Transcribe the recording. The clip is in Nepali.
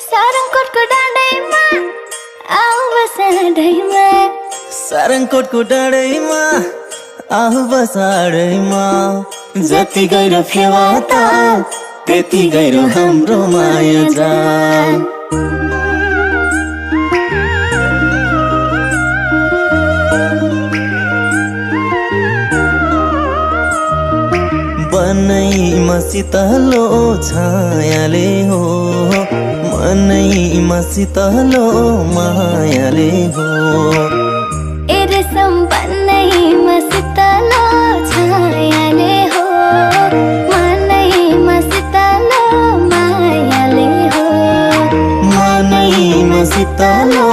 सारङकोटको डाँडैमा आऊ बसाडैमा सारङकोटको डाँडैमा आऊ बसाडैमा जति गहिरो फेवा त त्यति गहिरो हाम्रो माया जान मनैमा शीतलो छायाले हो मनैमा शीतलो मायाले हो रेशम बनैमा शीतलो छायाले हो मनैमा शीतलो मायाले हो मनैमा शीतलो